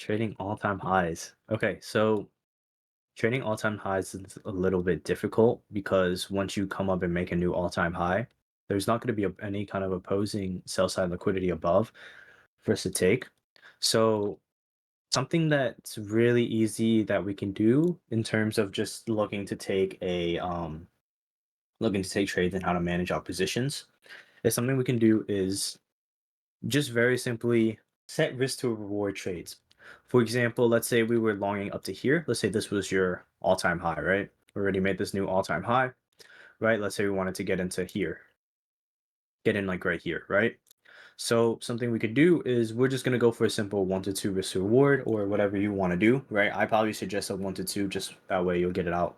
Trading all-time highs. Okay, so trading all-time highs is a little bit difficult because once you come up and make a new all-time high, there's not going to be any kind of opposing sell side liquidity above for us to take. So something that's really easy that we can do in terms of just looking to take trades and how to manage our positions is something we can do is just very simply set risk to reward trades. For example, let's say we were longing up to here. Let's say this was your all-time high, right? We already made this new all-time high, right? Let's say we wanted to get into here, get in like right here, right? So something we could do is we're just gonna go for a simple 1 to 2 risk to reward or whatever you want to do, right? I probably suggest a 1 to 2, just that way you'll get it out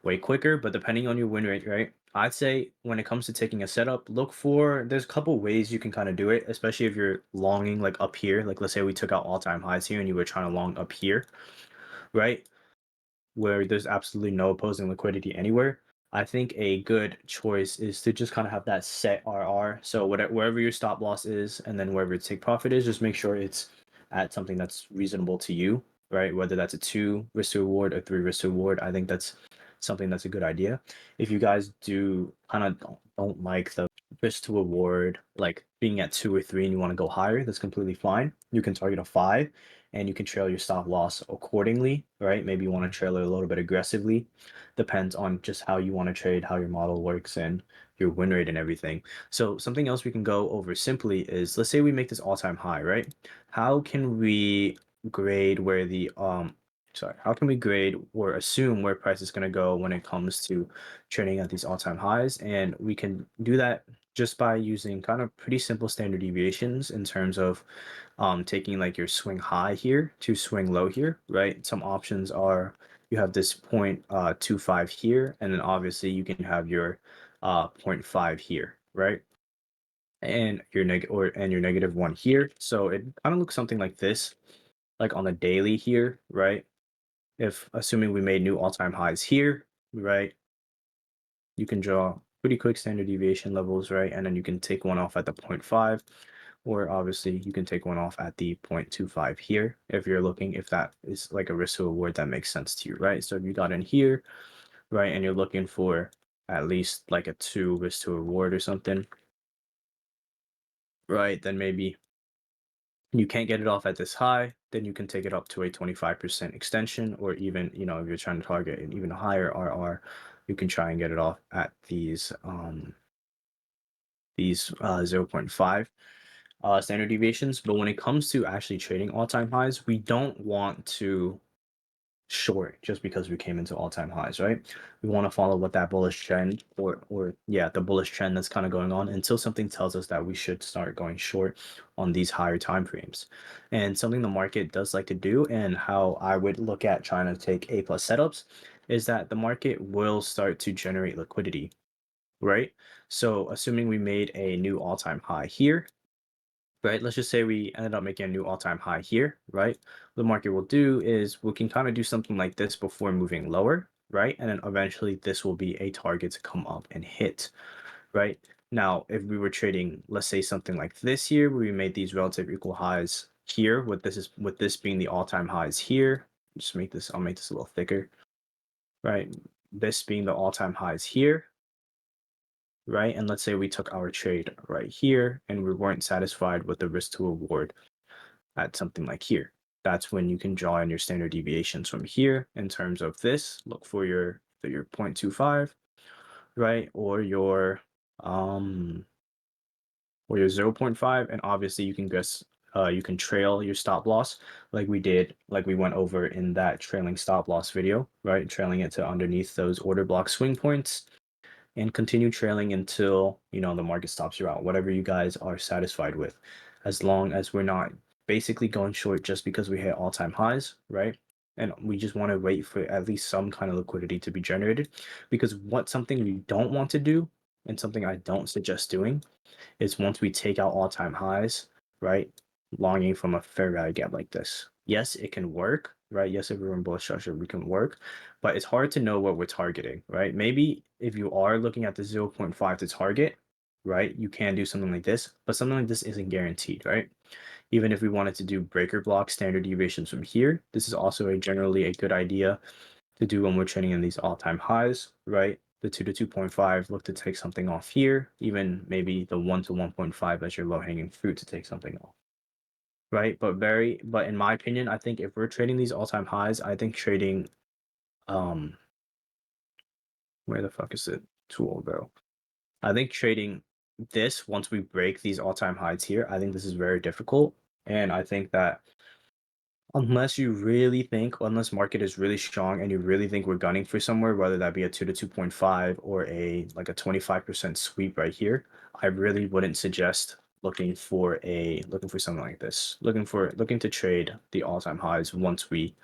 way quicker. But depending on your win rate, right? I'd say when it comes to taking a setup, look for there's a couple ways you can kind of do it, especially if you're longing like up here. Like let's say we took out all-time highs here and you were trying to long up here, right? Where there's absolutely no opposing liquidity anywhere. I think a good choice is to just kind of have that set RR. So whatever wherever your stop loss is, and then wherever your take profit is, just make sure it's at something that's reasonable to you, right? Whether that's a 2 risk to reward or 3 risk to reward, I think that's something that's a good idea. If you guys do kind of don't like the risk to reward, like being at 2 or 3 and you want to go higher, that's completely fine. You can target a 5 and you can trail your stop loss accordingly, right? Maybe you want to trail it a little bit aggressively. Depends on just how you want to trade, how your model works, and your win rate and everything. So something else we can go over simply is let's say we make this all-time high, right? How can we grade where the how can we grade or assume where price is going to go when it comes to trading at these all-time highs? And we can do that just by using kind of pretty simple standard deviations in terms of taking like your swing high here to swing low here, right? Some options are you have this 0.25 here, and then obviously you can have your zero point 0.5 here, right? And your -1 here. So it kind of looks something like this, like on the daily here, right? If assuming we made new all-time highs here, right? You can draw pretty quick standard deviation levels, right? And then you can take one off at the zero point 0.5, or obviously you can take one off at the 0.25 here if you're looking, if that is like a risk to reward that makes sense to you, right? So if you got in here, right, and you're looking for at least like a 2 risk to reward or something, right, then maybe you can't get it off at this high, then you can take it up to a 25% extension, or even, if you're trying to target an even higher RR, you can try and get it off at these zero point 0.5 standard deviations. But when it comes to actually trading all-time highs, we don't want to short just because we came into all-time highs, right? We want to follow what that bullish trend, or yeah, the bullish trend that's kind of going on until something tells us that we should start going short on these higher time frames. And something the market does like to do, and how I would look at trying to take A plus setups, is that the market will start to generate liquidity, right? So assuming we made a new all-time high here, right? Let's just say we ended up making a new all-time high here, right? The market will do is we can kind of do something like this before moving lower, right? And then eventually this will be a target to come up and hit, right? Now, if we were trading, let's say something like this here, where we made these relative equal highs here, with this being the all-time highs here, I'll make this a little thicker, right? This being the all-time highs here, right? And let's say we took our trade right here and we weren't satisfied with the risk to reward at something like here. That's when you can draw in your standard deviations from here in terms of this. Look for your 0.25, right? Um or your zero point 0.5. And obviously you can trail your stop loss like we went over in that trailing stop loss video, right? Trailing it to underneath those order block swing points and continue trailing until the market stops you out, whatever you guys are satisfied with, as long as we're not basically going short just because we hit all-time highs, right? And we just want to wait for at least some kind of liquidity to be generated, because what something we don't want to do, and something I don't suggest doing, is once we take out all-time highs, right, longing from a fair value gap like this. Yes, it can work, right? Yes, if we're in bullish structure, we can work, but it's hard to know what we're targeting, right? Maybe if you are looking at the zero point 0.5 to target, right, you can do something like this, but something like this isn't guaranteed, right? Even if we wanted to do breaker block standard deviations from here, this is also generally a good idea to do when we're trading in these all-time highs, right? The 2 to 2.5, look to take something off here, even maybe the 1 to 1.5 as your low-hanging fruit to take something off, right? But in my opinion, I think if we're trading these all-time highs, I think trading, um, where the fuck is it tool, bro? I think trading this once we break these all-time highs here, I think this is very difficult. And I think that unless market is really strong and you really think we're gunning for somewhere, whether that be a 2 to 2.5 or a like a 25% sweep right here, I really wouldn't suggest looking for something like this. Looking to trade the all-time highs once we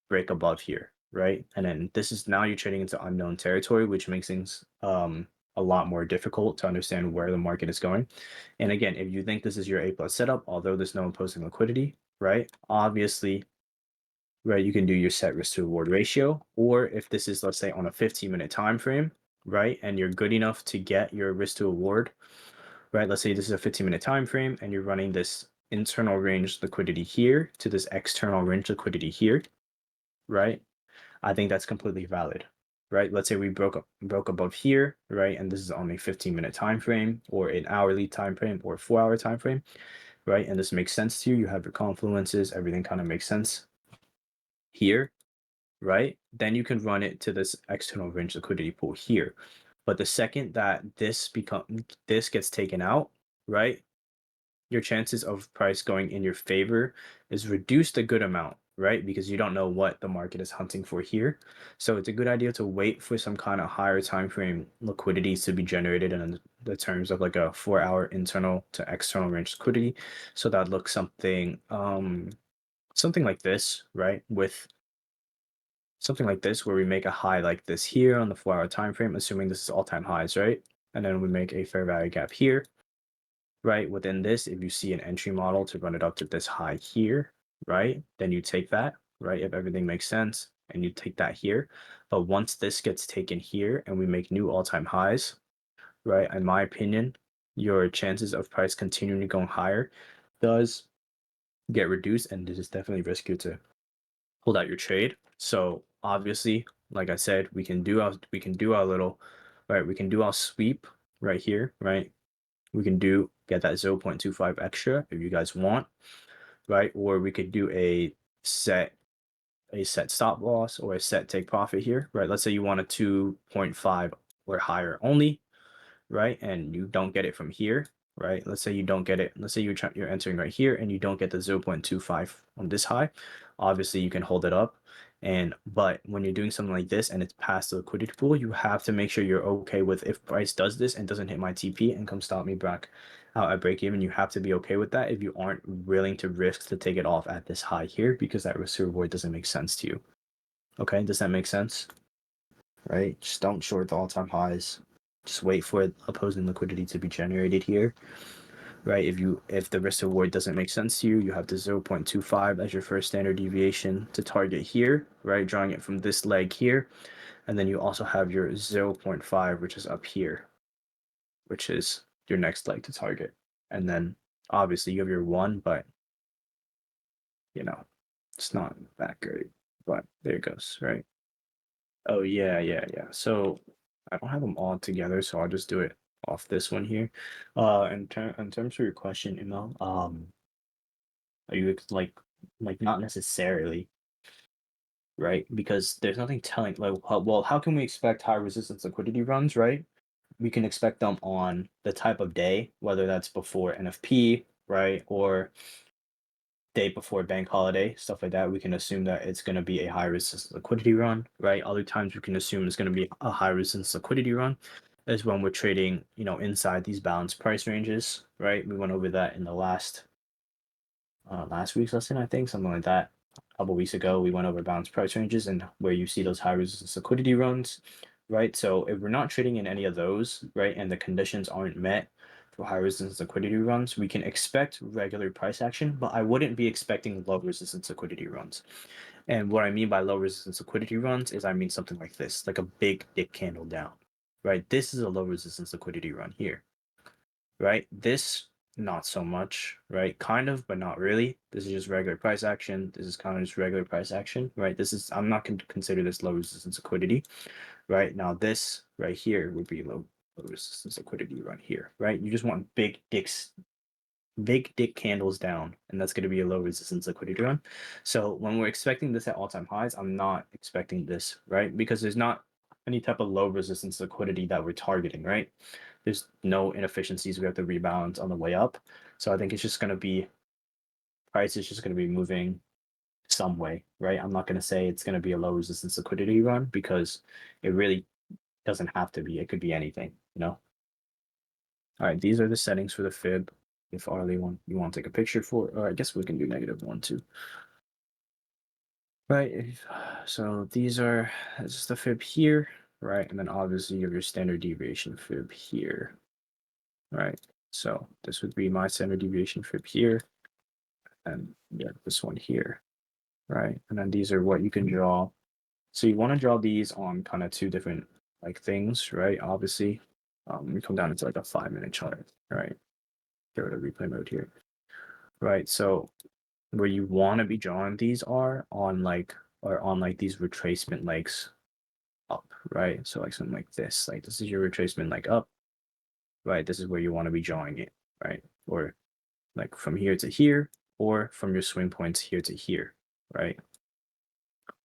break above here, right? And then this is now you're trading into unknown territory, which makes things a lot more difficult to understand where the market is going. And again, if you think this is your A plus setup, although there's no opposing liquidity, right? Obviously, right, you can do your set risk to reward ratio, or if this is, let's say, on a 15-minute time frame, right, and you're good enough to get your risk to reward, right? Let's say this is a 15-minute time frame and you're running this internal range liquidity here to this external range liquidity here, right? I think that's completely valid, right? Let's say we broke above here, right? And this is on a 15-minute time frame or an hourly time frame or 4-hour time frame, right? And this makes sense to you. You have your confluences, everything kind of makes sense here, right? Then you can run it to this external range liquidity pool here. But the second that this gets taken out, right? Your chances of price going in your favor is reduced a good amount, right? Because you don't know what the market is hunting for here. So it's a good idea to wait for some kind of higher time frame liquidity to be generated in the terms of like a 4-hour internal to external range liquidity. So that looks something like this, right? With something like this where we make a high like this here on the 4-hour time frame, assuming this is all-time highs, right? And then we make a fair value gap here, right? Within this, if you see an entry model to run it up to this high here, right? Then you take that, right? If everything makes sense, and you take that here. But once this gets taken here and we make new all-time highs, right? In my opinion, your chances of price continuing to go higher does get reduced, and this is definitely risky to hold out your trade. So obviously, like I said, we can do our little, right? We can do our sweep right here, right? We can get that 0.25 extra if you guys want, right? Or we could do set a set stop loss or a set take profit here, right? Let's say you want a 2.5 or higher only, right? And you don't get it from here, right? Let's say you don't get it. Let's say you're entering right here and you don't get the 0.25 on this high. Obviously, you can hold it up. But when you're doing something like this and it's past the liquidity pool, you have to make sure you're okay with if price does this and doesn't hit my TP and come stop me back out at break even. You have to be okay with that if you aren't willing to risk to take it off at this high here because that risk to reward doesn't make sense to you. Okay, does that make sense? Right? Just don't short the all-time highs. Just wait for opposing liquidity to be generated here, right? If the risk reward doesn't make sense to you, you have the 0.25 as your first standard deviation to target here, right? Drawing it from this leg here. And then you also have your 0.5, which is up here, which is your next leg to target. And then obviously you have your one, but you know, it's not that great. But there it goes, right? Oh yeah, yeah, yeah. So I don't have them all together, so I'll just do it off this one here. In terms of your question, are you like not necessarily, right? Because there's nothing telling how can we expect high resistance liquidity runs, right? We can expect them on the type of day, whether that's before NFP, right, or day before bank holiday, stuff like that. We can assume that it's going to be a high resistance liquidity run, right? Other times we can assume it's going to be a high resistance liquidity run is when we're trading, inside these balanced price ranges, right? We went over that in the last week's lesson, I think, something like that. A couple weeks ago, we went over balanced price ranges and where you see those high resistance liquidity runs, right? So if we're not trading in any of those, right, and the conditions aren't met for high resistance liquidity runs, we can expect regular price action, but I wouldn't be expecting low resistance liquidity runs. And what I mean by low resistance liquidity runs is I mean something like this, like a big dick candle down, right? This is a low resistance liquidity run here, right? This not so much, right? Kind of, but not really. This is just regular price action. This is kind of just regular price action, right? This is, I'm not going to consider this low resistance liquidity, right? Now this right here would be low resistance liquidity right here, right? You just want big dick candles down, and that's going to be a low resistance liquidity run. So when we're expecting this at all-time highs, I'm not expecting this, right? Because there's not any type of low resistance liquidity that we're targeting, right? There's no inefficiencies we have to rebalance on the way up. So I think it's just going to be, price is just going to be moving some way, right? I'm not going to say it's going to be a low resistance liquidity run because it really doesn't have to be. It could be anything, you know? All right, these are the settings for the fib. If Arlie you want to take a picture for, or I guess we can do -1 too. Right, so these are, this is the fib here, right? And then obviously you have your standard deviation fib here, right? So this would be my standard deviation fib here, and yeah, this one here, right? And then these are what you can draw. So you want to draw these on kind of two different like things, right? Obviously, we come down into like a 5-minute chart, right? Get rid of replay mode here, right? So where you want to be drawing these are on like these retracement legs up, right? So like something like this is your retracement leg up, right? This is where you want to be drawing it, right? Or like from here to here, or from your swing points here to here, right?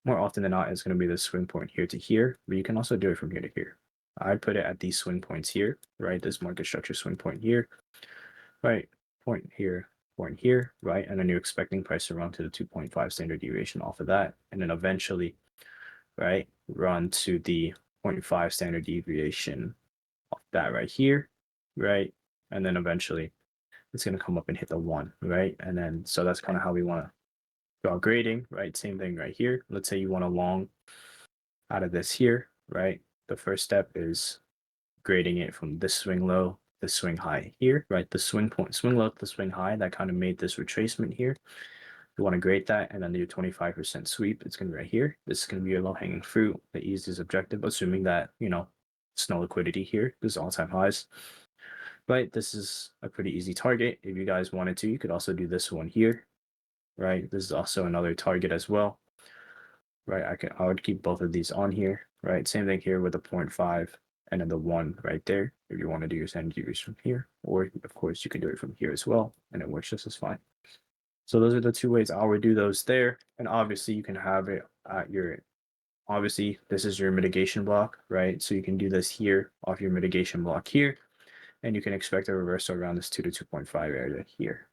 More often than not, it's going to be the swing point here to here, but you can also do it from here to here. I'd put it at these swing points here, right? This market structure swing point here, right? Point here, right? And then you're expecting price to run to the 2.5 standard deviation off of that. And then eventually, right, run to the 0.5 standard deviation off that right here, right? And then eventually it's going to come up and hit the 1, right? And then, so that's kind of how we want to draw grading, right? Same thing right here. Let's say you want a long out of this here, right? The first step is grading it from this swing low, the swing high here, right? The swing low to the swing high, that kind of made this retracement here. You want to grade that and then do a 25% sweep. It's going to be right here. This is going to be your low hanging fruit, the easiest objective, assuming that, you know, it's no liquidity here. This is all-time highs. Right, this is a pretty easy target. If you guys wanted to, you could also do this one here, right? This is also another target as well, right? I would keep both of these on here, right? Same thing here with the 0.5 and then the 1 right there. If you want to do your standard deviation from here, or of course you can do it from here as well, and it works just as fine. So those are the two ways I would do those there. And obviously you can have it at your, obviously this is your mitigation block, right? So you can do this here off your mitigation block here, and you can expect a reversal around this 2 to 2.5 area here.